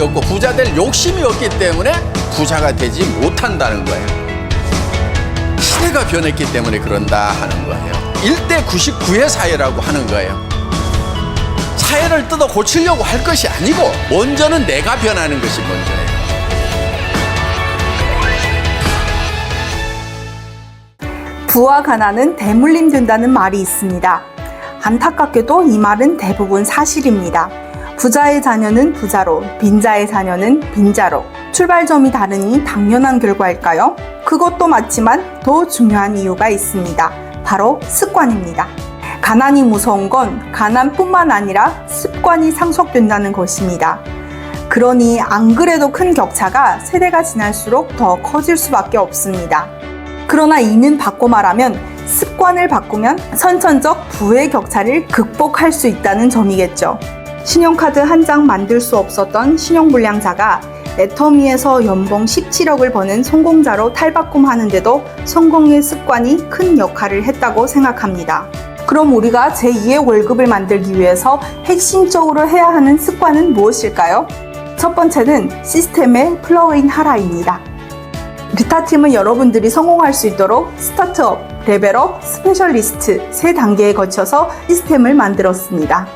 없고 부자 될 욕심이 없기 때문에 부자가 되지 못한다는 거예요. 시대가 변했기 때문에 그런다 하는 거예요. 1대 99의 사회라고 하는 거예요. 사회를 뜯어 고치려고 할 것이 아니고 먼저는 내가 변하는 것이 먼저예요. 부와 가난은 대물림 된다는 말이 있습니다. 안타깝게도 이 말은 대부분 사실입니다. 부자의 자녀는 부자로, 빈자의 자녀는 빈자로. 출발점이 다르니 당연한 결과일까요? 그것도 맞지만 더 중요한 이유가 있습니다. 바로 습관입니다. 가난이 무서운 건 가난뿐만 아니라 습관이 상속된다는 것입니다. 그러니 안 그래도 큰 격차가 세대가 지날수록 더 커질 수밖에 없습니다. 그러나 이는 바꿔 말하면 습관을 바꾸면 선천적 부의 격차를 극복할 수 있다는 점이겠죠. 신용카드 한 장 만들 수 없었던 신용불량자가 애터미에서 연봉 17억을 버는 성공자로 탈바꿈하는데도 성공의 습관이 큰 역할을 했다고 생각합니다. 그럼 우리가 제2의 월급을 만들기 위해서 핵심적으로 해야 하는 습관은 무엇일까요? 첫 번째는 시스템에 플러그인 하라입니다. 리타팀은 여러분들이 성공할 수 있도록 스타트업, 레벨업, 스페셜리스트 3단계에 거쳐서 시스템을 만들었습니다.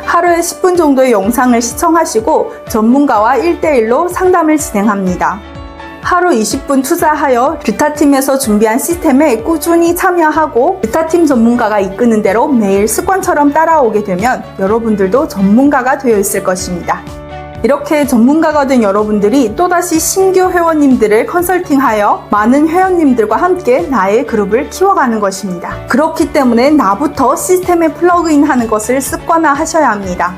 하루에 10분 정도의 영상을 시청하시고 전문가와 1대1로 상담을 진행합니다. 하루 20분 투자하여 리타팀에서 준비한 시스템에 꾸준히 참여하고 리타팀 전문가가 이끄는 대로 매일 습관처럼 따라오게 되면 여러분들도 전문가가 되어 있을 것입니다. 이렇게 전문가가 된 여러분들이 또다시 신규 회원님들을 컨설팅하여 많은 회원님들과 함께 나의 그룹을 키워가는 것입니다. 그렇기 때문에 나부터 시스템에 플러그인하는 것을 습관화하셔야 합니다.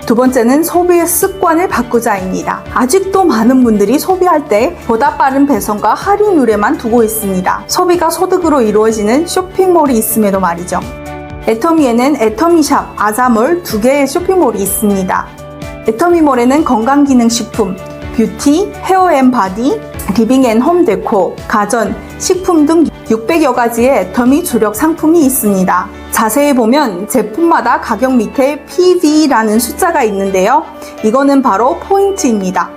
두 번째는 소비의 습관을 바꾸자입니다. 아직도 많은 분들이 소비할 때 보다 빠른 배송과 할인율에만 두고 있습니다. 소비가 소득으로 이루어지는 쇼핑몰이 있음에도 말이죠. 애터미에는 애터미샵, 아자몰 2개의 쇼핑몰이 있습니다. 애터미몰에는 건강기능식품, 뷰티, 헤어앤바디, 리빙앤홈 데코, 가전, 식품 등 600여 가지의 애터미 주력 상품이 있습니다. 자세히 보면 제품마다 가격 밑에 PV라는 숫자가 있는데요. 이거는 바로 포인트입니다.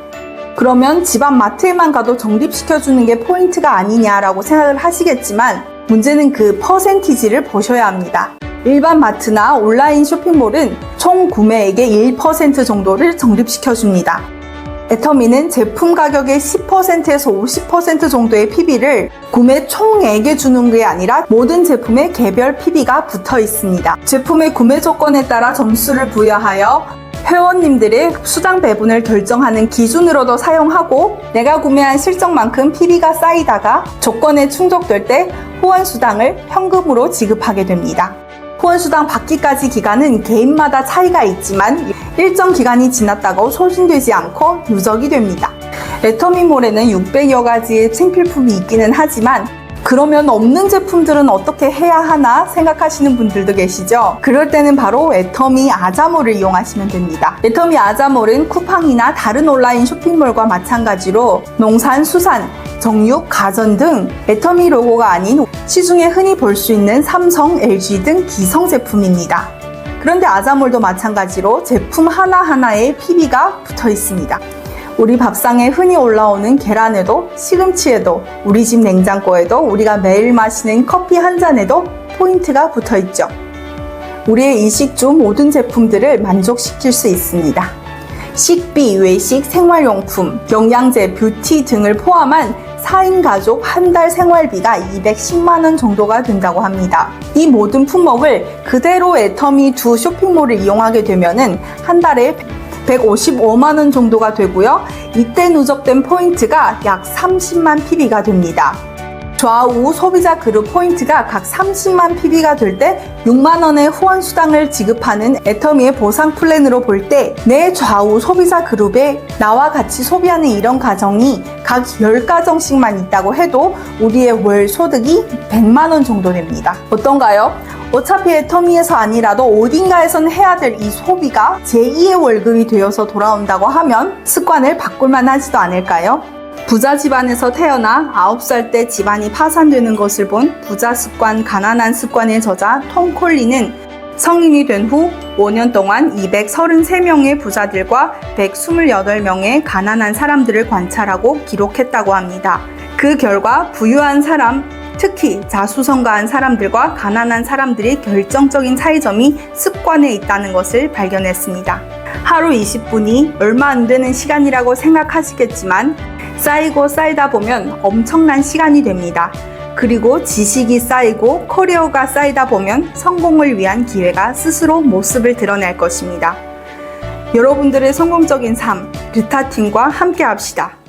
그러면 집안 마트에만 가도 적립시켜주는 게 포인트가 아니냐라고 생각을 하시겠지만 문제는 그 퍼센티지를 보셔야 합니다. 일반 마트나 온라인 쇼핑몰은 총 구매액의 1% 정도를 적립시켜줍니다. 애터미는 제품 가격의 10%에서 50% 정도의 PB를 구매 총액에 주는 게 아니라 모든 제품에 개별 PB가 붙어 있습니다. 제품의 구매 조건에 따라 점수를 부여하여 회원님들의 수당 배분을 결정하는 기준으로도 사용하고 내가 구매한 실적만큼 PB가 쌓이다가 조건에 충족될 때 후원수당을 현금으로 지급하게 됩니다. 후원수당 받기까지 기간은 개인마다 차이가 있지만 일정 기간이 지났다고 소진되지 않고 누적이 됩니다. 애터미몰에는 600여 가지의 생필품이 있기는 하지만 그러면 없는 제품들은 어떻게 해야 하나 생각하시는 분들도 계시죠? 그럴 때는 바로 애터미 아자몰을 이용하시면 됩니다. 애터미 아자몰은 쿠팡이나 다른 온라인 쇼핑몰과 마찬가지로 농산, 수산, 정육, 가전 등 애터미 로고가 아닌 시중에 흔히 볼 수 있는 삼성, LG 등 기성 제품입니다. 그런데 아자몰도 마찬가지로 제품 하나하나에 PB가 붙어 있습니다. 우리 밥상에 흔히 올라오는 계란에도 시금치에도 우리 집 냉장고에도 우리가 매일 마시는 커피 한 잔에도 포인트가 붙어 있죠. 우리의 일식주 모든 제품들을 만족시킬 수 있습니다. 식비, 외식, 생활용품, 영양제, 뷰티 등을 포함한 4인 가족 한 달 생활비가 210만 원 정도가 된다고 합니다. 이 모든 품목을 그대로 애터미 두 쇼핑몰을 이용하게 되면은 한 달에 155만 원 정도가 되고요. 이때 누적된 포인트가 약 30만 PB가 됩니다. 좌우 소비자 그룹 포인트가 각 30만 PB가 될 때 6만 원의 후원 수당을 지급하는 애터미의 보상 플랜으로 볼 때 내 좌우 소비자 그룹에 나와 같이 소비하는 이런 가정이 각 10가정씩만 있다고 해도 우리의 월 소득이 100만 원 정도 됩니다. 어떤가요? 어차피 애터미에서 아니라도 어딘가에선 해야 될 이 소비가 제2의 월급이 되어서 돌아온다고 하면 습관을 바꿀만 하지도 않을까요? 부자 집안에서 태어나 9살 때 집안이 파산되는 것을 본 부자 습관, 가난한 습관의 저자 톰 콜리는 성인이 된 후 5년 동안 233명의 부자들과 128명의 가난한 사람들을 관찰하고 기록했다고 합니다. 그 결과 부유한 사람, 특히 자수성가한 사람들과 가난한 사람들의 결정적인 차이점이 습관에 있다는 것을 발견했습니다. 하루 20분이 얼마 안 되는 시간이라고 생각하시겠지만 쌓이고 쌓이다 보면 엄청난 시간이 됩니다. 그리고 지식이 쌓이고 커리어가 쌓이다 보면 성공을 위한 기회가 스스로 모습을 드러낼 것입니다. 여러분들의 성공적인 삶, 르타팀과 함께 합시다.